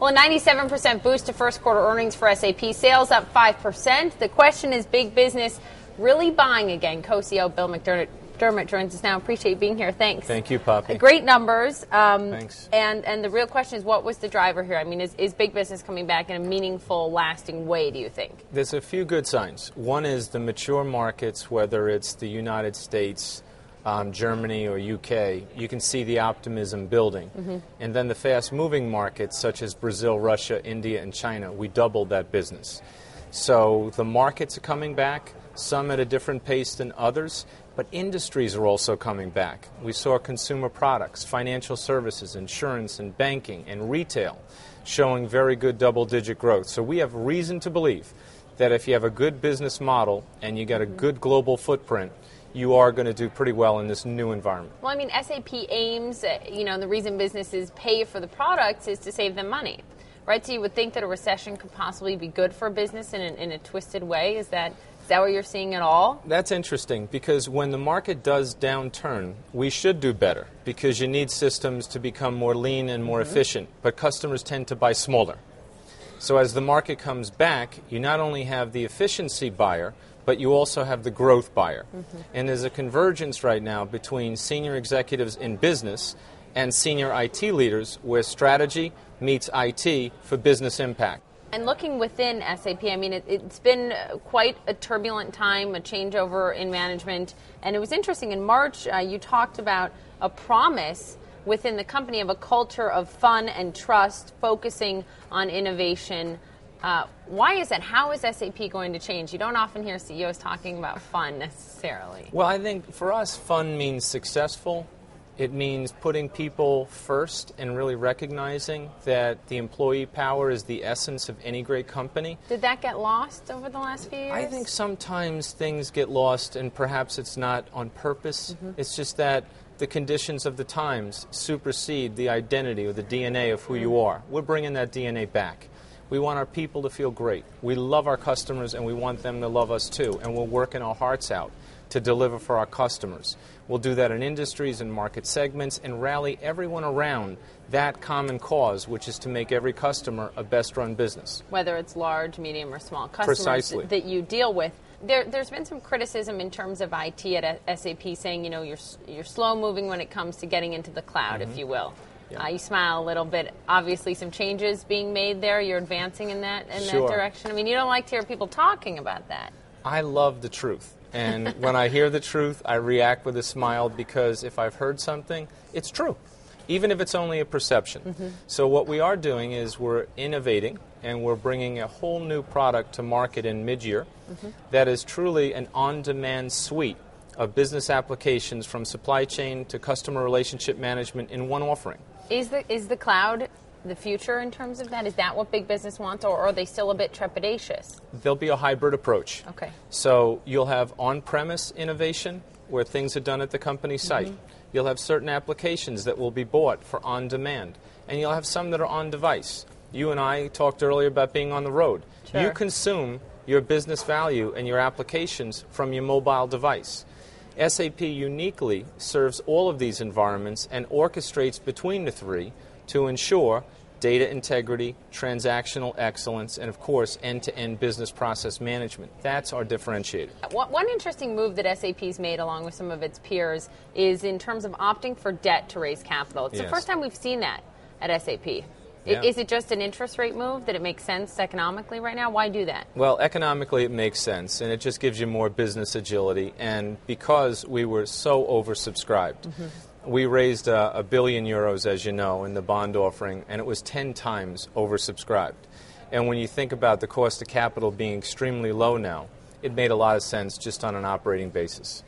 Well, a 97% boost to first quarter earnings for SAP. Sales up 5%. The question is, big business really buying again? Co-CEO Bill McDermott joins us now. Appreciate being here. Thanks. Thank you, Poppy. Great numbers. Thanks. And the real question is, what was the driver here? I mean, is big business coming back in a meaningful, lasting way, do you think? There's a few good signs. One is the mature markets, whether it's the United States, Germany, or UK, you can see the optimism building. Mm-hmm. And then the fast-moving markets, such as Brazil, Russia, India, and China, we doubled that business. So the markets are coming back, some at a different pace than others, but industries are also coming back. We saw consumer products, financial services, insurance, and banking, and retail showing very good double-digit growth. So we have reason to believe that if you have a good business model and you got a good global footprint, you are going to do pretty well in this new environment. Well, I mean, SAP aims, the reason businesses pay for the products is to save them money, right? So you would think that a recession could possibly be good for a business in a twisted way. Is that what you're seeing at all? That's interesting, because when the market does downturn, we should do better, because you need systems to become more lean and more efficient, but customers tend to buy smaller. So as the market comes back, you not only have the efficiency buyer, but you also have the growth buyer. Mm-hmm. And there's a convergence right now between senior executives in business and senior IT leaders, where strategy meets IT for business impact. And looking within SAP, I mean, it's been quite a turbulent time, a changeover in management. And it was interesting, in March, you talked about a promise within the company of a culture of fun and trust, focusing on innovation. Why is that? How is SAP going to change? You don't often hear CEOs talking about fun necessarily. Well, I think for us, fun means successful. It means putting people first and really recognizing that the employee power is the essence of any great company. Did that get lost over the last few years? I think sometimes things get lost, and perhaps it's not on purpose. Mm-hmm. It's just that the conditions of the times supersede the identity or the DNA of who you are. We're bringing that DNA back. We want our people to feel great. We love our customers, and we want them to love us too. And we're working our hearts out to deliver for our customers. We'll do that in industries and market segments and rally everyone around that common cause, which is to make every customer a best-run business. Whether it's large, medium, or small customers Precisely. That you deal with. There's been some criticism in terms of IT at SAP saying, you're slow-moving when it comes to getting into the cloud, if you will. Yeah. You smile a little bit. Obviously, some changes being made there. You're advancing in that direction. I mean, you don't like to hear people talking about that. I love the truth. And when I hear the truth, I react with a smile, because if I've heard something, it's true, even if it's only a perception. Mm-hmm. So what we are doing is we're innovating, and we're bringing a whole new product to market in mid-year that is truly an on-demand suite of business applications, from supply chain to customer relationship management, in one offering. Is the cloud the future in terms of that? Is that what big business wants, or are they still a bit trepidatious? There'll be a hybrid approach. Okay. So you'll have on-premise innovation, where things are done at the company site. Mm-hmm. You'll have certain applications that will be bought for on-demand, and you'll have some that are on-device. You and I talked earlier about being on the road. Sure. You consume your business value and your applications from your mobile device. SAP uniquely serves all of these environments and orchestrates between the three to ensure data integrity, transactional excellence, and, of course, end-to-end business process management. That's our differentiator. One interesting move that SAP's made, along with some of its peers, is in terms of opting for debt to raise capital. It's the first time we've seen that at SAP. Yeah. Is it just an interest rate move that it makes sense economically right now? Why do that? Well, economically it makes sense, and it just gives you more business agility. And because we were so oversubscribed, we raised €1 billion, as you know, in the bond offering, and it was 10 times oversubscribed. And when you think about the cost of capital being extremely low now, it made a lot of sense just on an operating basis.